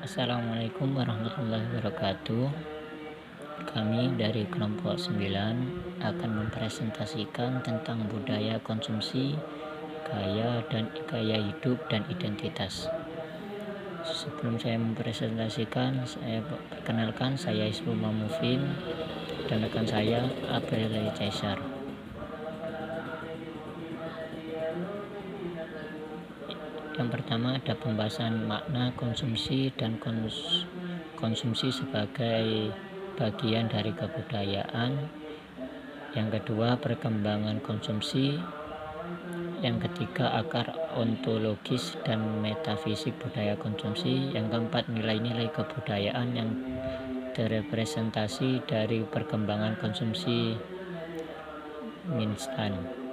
Assalamualaikum warahmatullahi wabarakatuh. Kami dari kelompok 9 akan mempresentasikan tentang budaya konsumsi, gaya hidup dan identitas. Sebelum saya mempresentasikan, saya perkenalkan, saya Ismul Mamufin dan rekan saya April Caesar. Yang pertama ada pembahasan makna konsumsi dan konsumsi sebagai bagian dari kebudayaan. Yang kedua, perkembangan konsumsi. Yang ketiga, akar ontologis dan metafisik budaya konsumsi. Yang keempat, nilai-nilai kebudayaan yang terrepresentasi dari perkembangan konsumsi instan.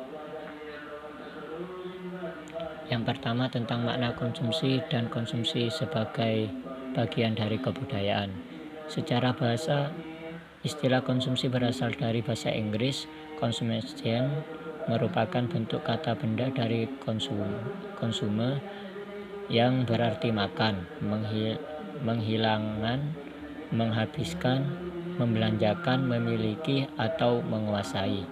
Yang pertama tentang makna konsumsi dan konsumsi sebagai bagian dari kebudayaan. Secara bahasa, istilah konsumsi berasal dari bahasa Inggris. Consumption merupakan bentuk kata benda dari consume yang berarti makan, menghilangkan, menghabiskan, membelanjakan, memiliki, atau menguasai.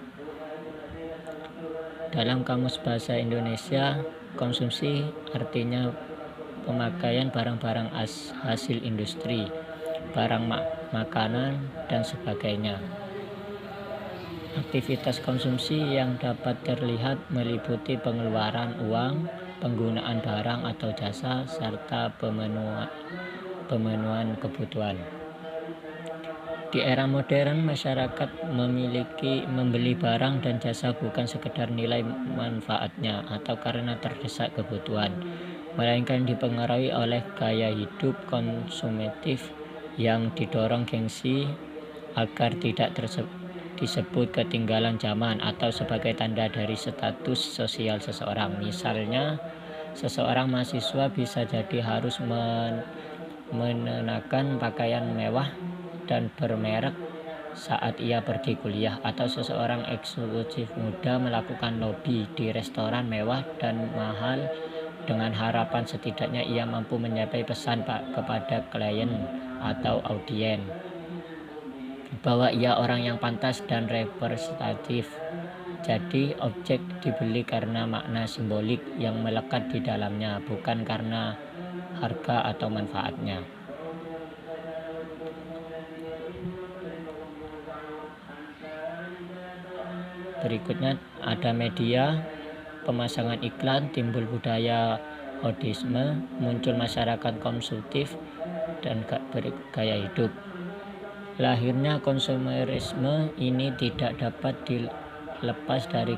Dalam Kamus Bahasa Indonesia, konsumsi artinya pemakaian barang-barang hasil industri, barang makanan, dan sebagainya. Aktivitas konsumsi yang dapat terlihat meliputi pengeluaran uang, penggunaan barang atau jasa, serta pemenuhan kebutuhan. Di era modern, masyarakat membeli barang dan jasa bukan sekedar nilai manfaatnya atau karena terdesak kebutuhan, melainkan dipengaruhi oleh gaya hidup konsumtif yang didorong gengsi agar tidak disebut ketinggalan zaman atau sebagai tanda dari status sosial seseorang. Misalnya, seseorang mahasiswa bisa jadi harus mengenakan pakaian mewah dan bermerek saat ia pergi kuliah, atau seseorang eksekutif muda melakukan lobby di restoran mewah dan mahal dengan harapan setidaknya ia mampu menyampaikan pesan kepada klien atau audien bahwa ia orang yang pantas dan representatif. Jadi objek dibeli karena makna simbolik yang melekat di dalamnya, bukan karena harga atau manfaatnya. Berikutnya ada media, pemasangan iklan, timbul budaya hodisme, muncul masyarakat konsumtif dan gaya hidup. Lahirnya konsumerisme ini tidak dapat dilepas dari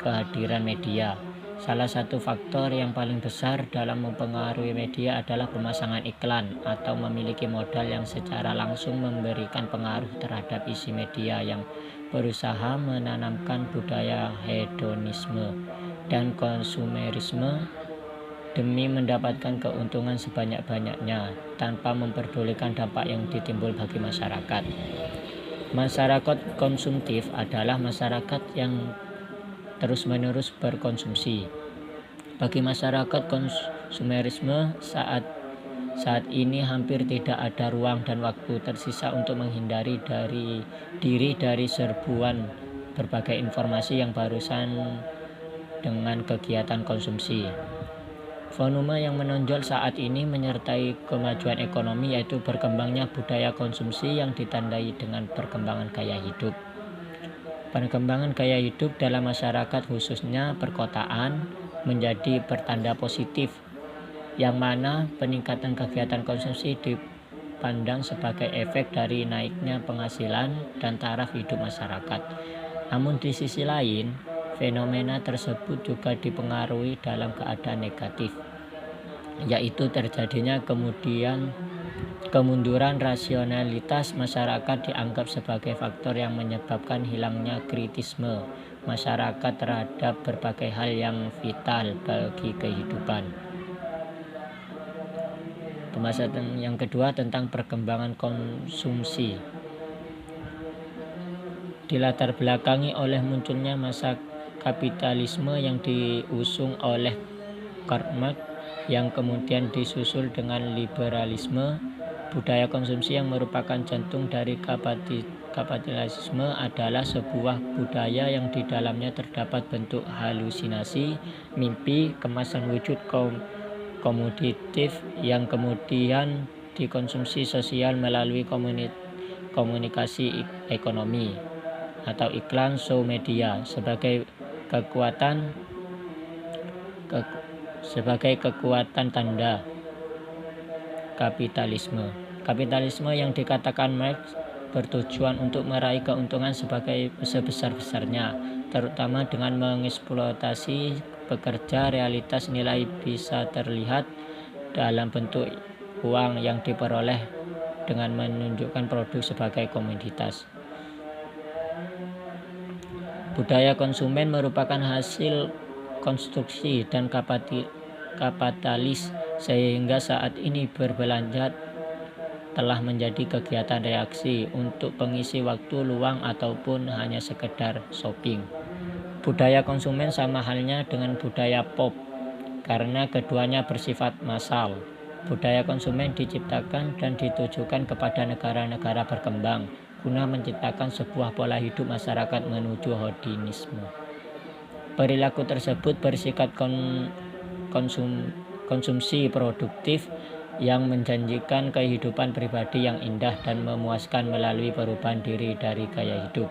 kehadiran media. Salah satu faktor yang paling besar dalam mempengaruhi media adalah pemasangan iklan atau memiliki modal yang secara langsung memberikan pengaruh terhadap isi media yang berusaha menanamkan budaya hedonisme dan konsumerisme demi mendapatkan keuntungan sebanyak-banyaknya tanpa memperdulikan dampak yang ditimbul bagi masyarakat. Masyarakat konsumtif adalah masyarakat yang terus-menerus berkonsumsi. Bagi masyarakat konsumerisme saat ini hampir tidak ada ruang dan waktu tersisa untuk menghindari diri dari serbuan berbagai informasi yang barusan dengan kegiatan konsumsi. Volume yang menonjol saat ini menyertai kemajuan ekonomi, yaitu berkembangnya budaya konsumsi yang ditandai dengan perkembangan gaya hidup. Perkembangan gaya hidup dalam masyarakat khususnya perkotaan menjadi pertanda positif, yang mana peningkatan kegiatan konsumsi dipandang sebagai efek dari naiknya penghasilan dan taraf hidup masyarakat. Namun di sisi lain, fenomena tersebut juga dipengaruhi dalam keadaan negatif, yaitu terjadinya kemunduran rasionalitas masyarakat dianggap sebagai faktor yang menyebabkan hilangnya kritisme masyarakat terhadap berbagai hal yang vital bagi kehidupan. Pembahasan yang kedua tentang perkembangan konsumsi. Dilatar belakangi oleh munculnya masa kapitalisme yang diusung oleh Karl Marx yang kemudian disusul dengan liberalisme. Budaya konsumsi yang merupakan jantung dari kapitalisme adalah sebuah budaya yang di dalamnya terdapat bentuk halusinasi, mimpi, kemasan wujud komoditif yang kemudian dikonsumsi sosial melalui komunikasi ekonomi atau iklan, show media sebagai kekuatan tanda kapitalisme. Kapitalisme yang dikatakan Marx bertujuan untuk meraih keuntungan sebesar-besarnya, terutama dengan mengeksploitasi pekerja. Realitas nilai bisa terlihat dalam bentuk uang yang diperoleh dengan menunjukkan produk sebagai komoditas. Budaya konsumen merupakan hasil konstruksi dan kapitalis, sehingga saat ini berbelanja telah menjadi kegiatan reaksi untuk pengisi waktu luang ataupun hanya sekedar shopping. Budaya konsumen sama halnya dengan budaya pop karena keduanya bersifat massal. Budaya konsumen diciptakan dan ditujukan kepada negara-negara berkembang guna menciptakan sebuah pola hidup masyarakat menuju hedonisme. Perilaku tersebut bersikap konsumsi produktif yang menjanjikan kehidupan pribadi yang indah dan memuaskan melalui perubahan diri dari gaya hidup.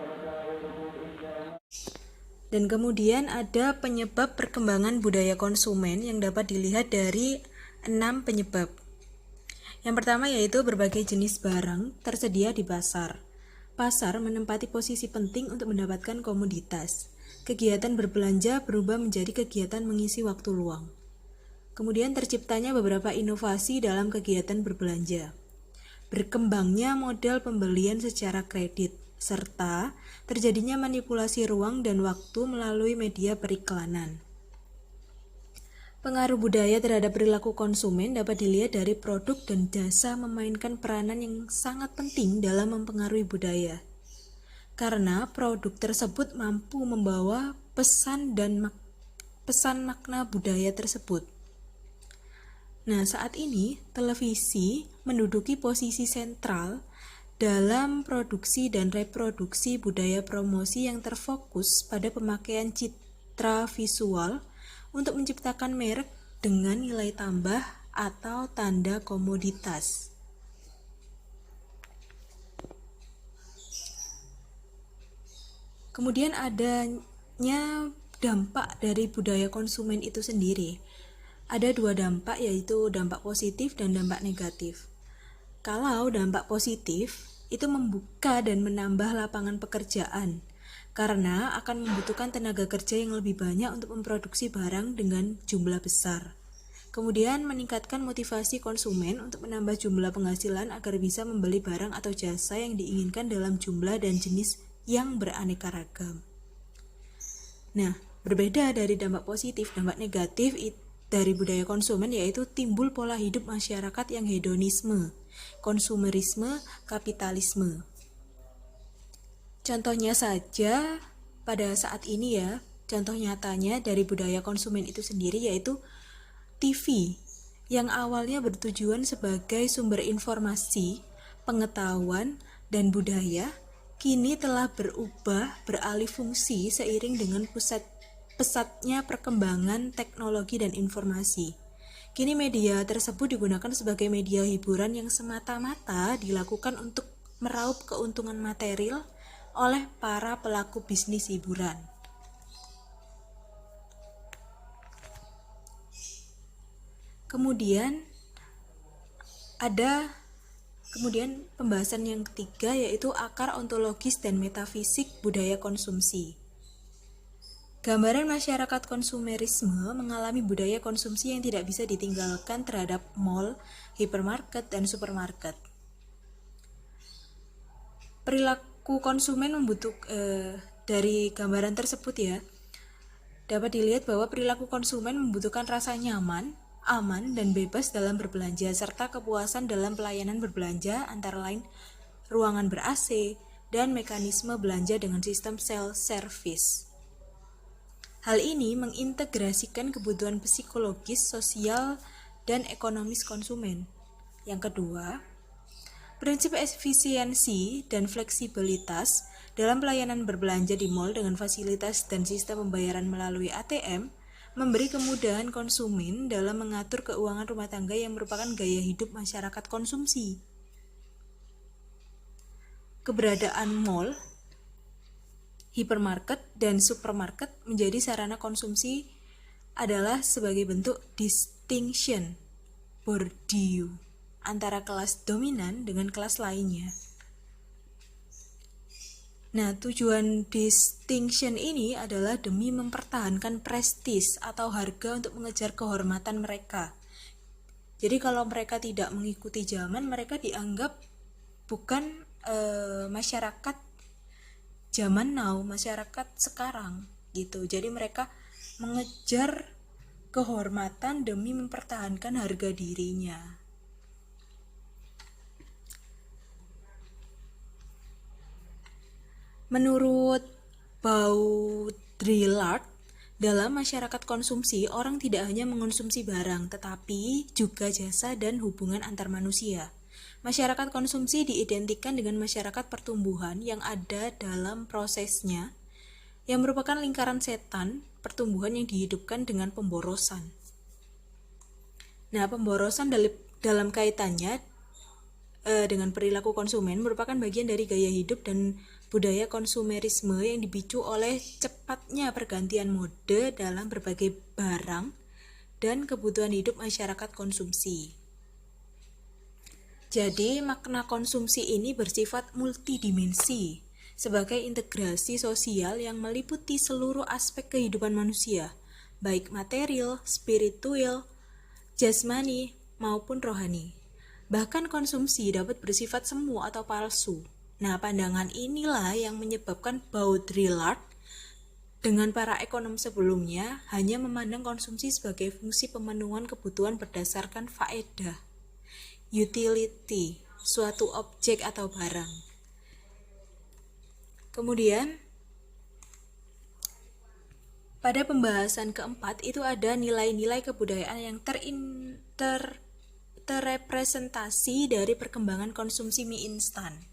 Dan kemudian ada penyebab perkembangan budaya konsumen yang dapat dilihat dari 6 penyebab. Yang pertama yaitu berbagai jenis barang tersedia di pasar. Pasar menempati posisi penting untuk mendapatkan komoditas. Kegiatan berbelanja berubah menjadi kegiatan mengisi waktu luang. Kemudian terciptanya beberapa inovasi dalam kegiatan berbelanja. Berkembangnya model pembelian secara kredit, serta terjadinya manipulasi ruang dan waktu melalui media periklanan. Pengaruh budaya terhadap perilaku konsumen dapat dilihat dari produk dan jasa memainkan peranan yang sangat penting dalam mempengaruhi budaya. Karena produk tersebut mampu membawa pesan makna budaya tersebut. Nah, saat ini televisi menduduki posisi sentral dalam produksi dan reproduksi budaya promosi yang terfokus pada pemakaian citra visual untuk menciptakan merek dengan nilai tambah atau tanda komoditas. Kemudian adanya dampak dari budaya konsumen itu sendiri. Ada 2 dampak, yaitu dampak positif dan dampak negatif. Kalau dampak positif itu membuka dan menambah lapangan pekerjaan karena akan membutuhkan tenaga kerja yang lebih banyak untuk memproduksi barang dengan jumlah besar. Kemudian meningkatkan motivasi konsumen untuk menambah jumlah penghasilan agar bisa membeli barang atau jasa yang diinginkan dalam jumlah dan jenis yang beraneka ragam. Nah, berbeda dari dampak positif, dampak negatif dari budaya konsumen yaitu timbul pola hidup masyarakat yang hedonisme, konsumerisme, kapitalisme. Contohnya saja pada saat ini ya, contoh nyatanya dari budaya konsumen itu sendiri yaitu TV yang awalnya bertujuan sebagai sumber informasi, pengetahuan, dan budaya, kini telah beralih fungsi seiring dengan pesatnya perkembangan teknologi dan informasi. Kini media tersebut digunakan sebagai media hiburan yang semata-mata dilakukan untuk meraup keuntungan material oleh para pelaku bisnis hiburan. Kemudian pembahasan yang ketiga yaitu akar ontologis dan metafisik budaya konsumsi. Gambaran masyarakat konsumerisme mengalami budaya konsumsi yang tidak bisa ditinggalkan terhadap mall, hipermarket, dan supermarket. Perilaku konsumen dari gambaran tersebut ya, dapat dilihat bahwa perilaku konsumen membutuhkan rasa nyaman, aman, dan bebas dalam berbelanja, serta kepuasan dalam pelayanan berbelanja antara lain ruangan ber-AC dan mekanisme belanja dengan sistem self-service. Hal ini mengintegrasikan kebutuhan psikologis, sosial, dan ekonomis konsumen. Yang kedua, prinsip efisiensi dan fleksibilitas dalam pelayanan berbelanja di mal dengan fasilitas dan sistem pembayaran melalui ATM memberi kemudahan konsumen dalam mengatur keuangan rumah tangga yang merupakan gaya hidup masyarakat konsumsi. Keberadaan mal, hipermarket, dan supermarket menjadi sarana konsumsi adalah sebagai bentuk distinction Bourdieu antara kelas dominan dengan kelas lainnya. Nah, tujuan distinction ini adalah demi mempertahankan prestis atau harga untuk mengejar kehormatan mereka. Jadi kalau mereka tidak mengikuti zaman, mereka dianggap bukan masyarakat zaman now, masyarakat sekarang gitu. Jadi mereka mengejar kehormatan demi mempertahankan harga dirinya. Menurut Baudrillard, dalam masyarakat konsumsi, orang tidak hanya mengonsumsi barang, tetapi juga jasa dan hubungan antar manusia. Masyarakat konsumsi diidentikan dengan masyarakat pertumbuhan yang ada dalam prosesnya, yang merupakan lingkaran setan pertumbuhan yang dihidupkan dengan pemborosan. Nah, pemborosan dalam kaitannya dengan perilaku konsumen merupakan bagian dari gaya hidup dan budaya konsumerisme yang dipicu oleh cepatnya pergantian mode dalam berbagai barang dan kebutuhan hidup masyarakat konsumsi. Jadi, makna konsumsi ini bersifat multidimensi sebagai integrasi sosial yang meliputi seluruh aspek kehidupan manusia, baik material, spiritual, jasmani, maupun rohani. Bahkan konsumsi dapat bersifat semu atau palsu. Nah, pandangan inilah yang menyebabkan Baudrillard dengan para ekonom sebelumnya hanya memandang konsumsi sebagai fungsi pemenuhan kebutuhan berdasarkan faedah, utility, suatu objek atau barang. Kemudian, pada pembahasan keempat itu ada nilai-nilai kebudayaan yang terrepresentasi dari perkembangan konsumsi mie instan.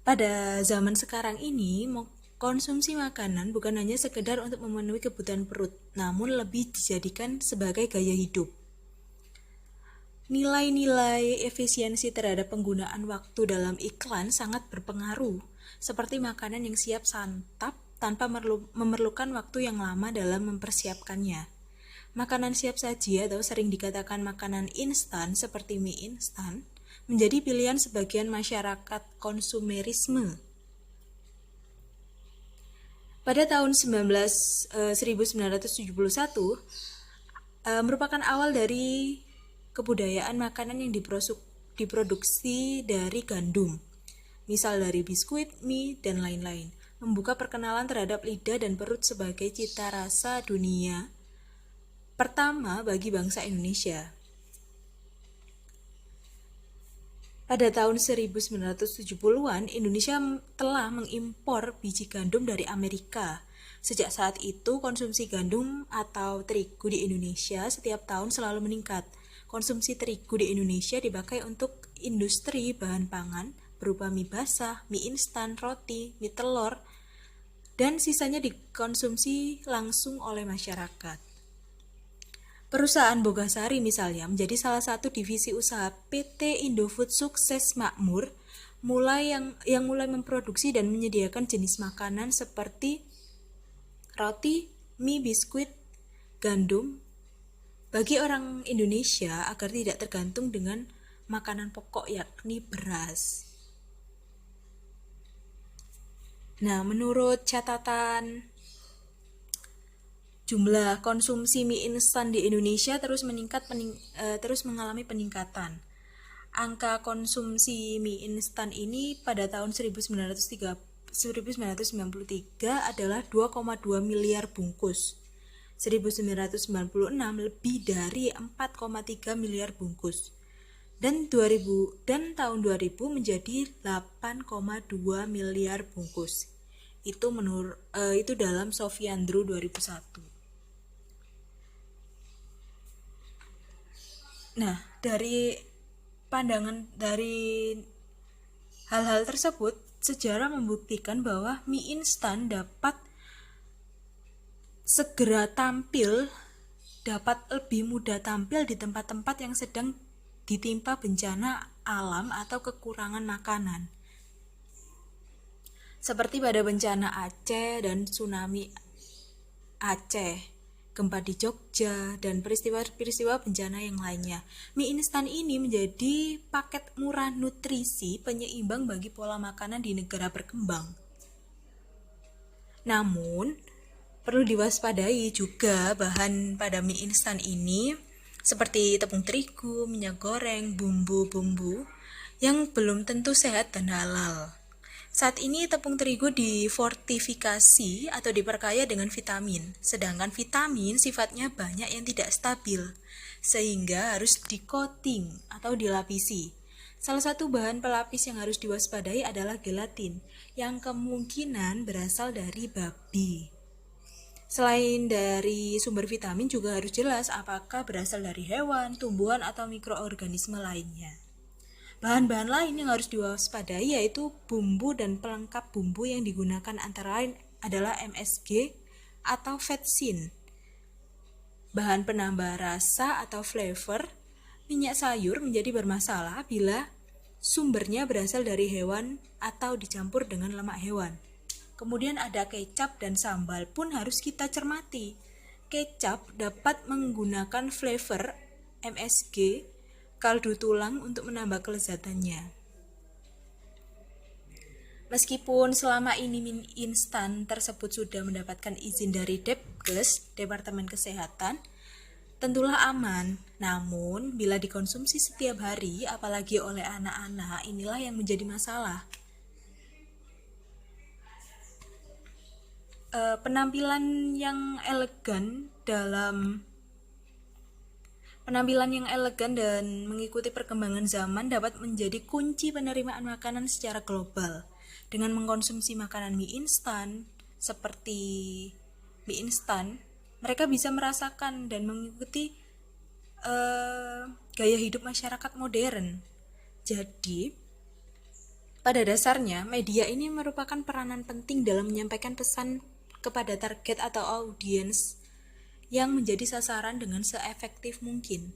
Pada zaman sekarang ini, konsumsi makanan bukan hanya sekedar untuk memenuhi kebutuhan perut, namun lebih dijadikan sebagai gaya hidup. Nilai-nilai efisiensi terhadap penggunaan waktu dalam iklan sangat berpengaruh, seperti makanan yang siap santap tanpa memerlukan waktu yang lama dalam mempersiapkannya. Makanan siap saji atau sering dikatakan makanan instan seperti mie instan menjadi pilihan sebagian masyarakat konsumerisme. Pada tahun 1971 merupakan awal dari kebudayaan makanan yang diproduksi dari gandum, misal dari biskuit, mie, dan lain-lain, membuka perkenalan terhadap lidah dan perut sebagai cita rasa dunia pertama bagi bangsa Indonesia. Pada tahun 1970-an, Indonesia telah mengimpor biji gandum dari Amerika. Sejak saat itu, konsumsi gandum atau terigu di Indonesia setiap tahun selalu meningkat. Konsumsi terigu di Indonesia dipakai untuk industri bahan pangan berupa mie basah, mie instan, roti, mie telur, dan sisanya dikonsumsi langsung oleh masyarakat. Perusahaan Bogasari misalnya menjadi salah satu divisi usaha PT Indofood sukses makmur yang mulai memproduksi dan menyediakan jenis makanan seperti roti, mie, biskuit, gandum bagi orang Indonesia agar tidak tergantung dengan makanan pokok yakni beras. Nah, menurut catatan jumlah konsumsi mie instan di Indonesia terus mengalami peningkatan. Angka konsumsi mie instan ini pada tahun 1993 adalah 2,2 miliar bungkus. 1996 lebih dari 4,3 miliar bungkus. Dan tahun 2000 menjadi 8,2 miliar bungkus. Itu dalam Sofiandro 2001. Nah, dari pandangan dari hal-hal tersebut, sejarah membuktikan bahwa mie instan dapat segera tampil, dapat lebih mudah tampil di tempat-tempat yang sedang ditimpa bencana alam atau kekurangan makanan. Seperti pada bencana Aceh dan tsunami Aceh, gempa di Jogja, dan peristiwa-peristiwa bencana yang lainnya. Mie instan ini menjadi paket murah nutrisi penyeimbang bagi pola makanan di negara berkembang. Namun, perlu diwaspadai juga bahan pada mie instan ini seperti tepung terigu, minyak goreng, bumbu-bumbu yang belum tentu sehat dan halal. Saat ini tepung terigu difortifikasi atau diperkaya dengan vitamin, sedangkan vitamin sifatnya banyak yang tidak stabil, sehingga harus di-coating atau dilapisi. Salah satu bahan pelapis yang harus diwaspadai adalah gelatin, yang kemungkinan berasal dari babi. Selain dari sumber vitamin juga harus jelas apakah berasal dari hewan, tumbuhan, atau mikroorganisme lainnya. Bahan-bahan lain yang harus diwaspadai yaitu bumbu dan pelengkap bumbu yang digunakan antara lain adalah MSG atau vetsin, bahan penambah rasa atau flavor. Minyak sayur menjadi bermasalah bila sumbernya berasal dari hewan atau dicampur dengan lemak hewan. Kemudian ada kecap dan sambal pun harus kita cermati. Kecap dapat menggunakan flavor MSG, kaldu tulang untuk menambah kelezatannya. Meskipun selama ini mie instan tersebut sudah mendapatkan izin dari Depkes, Departemen Kesehatan, tentulah aman. Namun, bila dikonsumsi setiap hari, apalagi oleh anak-anak, inilah yang menjadi masalah. Penampilan yang elegan dan mengikuti perkembangan zaman dapat menjadi kunci penerimaan makanan secara global. Dengan mengkonsumsi makanan mie instan seperti mie instan, mereka bisa merasakan dan mengikuti gaya hidup masyarakat modern. Jadi, pada dasarnya media ini merupakan peranan penting dalam menyampaikan pesan kepada target atau audiens yang menjadi sasaran dengan seefektif mungkin.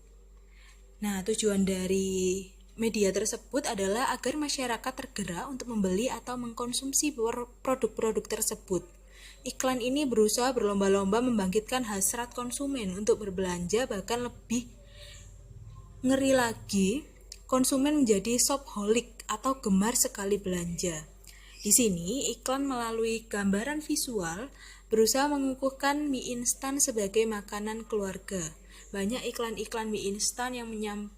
Nah, tujuan dari media tersebut adalah agar masyarakat tergerak untuk membeli atau mengkonsumsi produk-produk tersebut. Iklan ini berusaha berlomba-lomba membangkitkan hasrat konsumen untuk berbelanja, bahkan lebih ngeri lagi, konsumen menjadi shopaholic atau gemar sekali belanja. Di sini, iklan melalui gambaran visual berusaha mengukuhkan mie instan sebagai makanan keluarga. Banyak iklan-iklan mie instan yang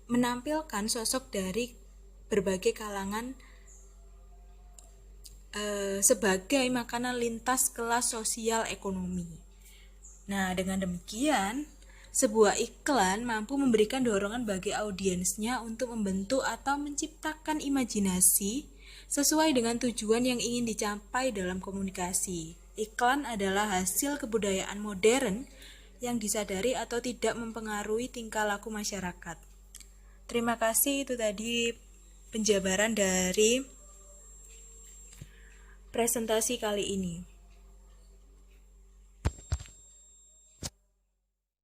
menampilkan sosok dari berbagai kalangan sebagai makanan lintas kelas sosial ekonomi. Nah, dengan demikian, sebuah iklan mampu memberikan dorongan bagi audiensnya untuk membentuk atau menciptakan imajinasi sesuai dengan tujuan yang ingin dicapai dalam komunikasi. Iklan adalah hasil kebudayaan modern yang disadari atau tidak mempengaruhi tingkah laku masyarakat. Terima kasih, itu tadi penjabaran dari presentasi kali ini.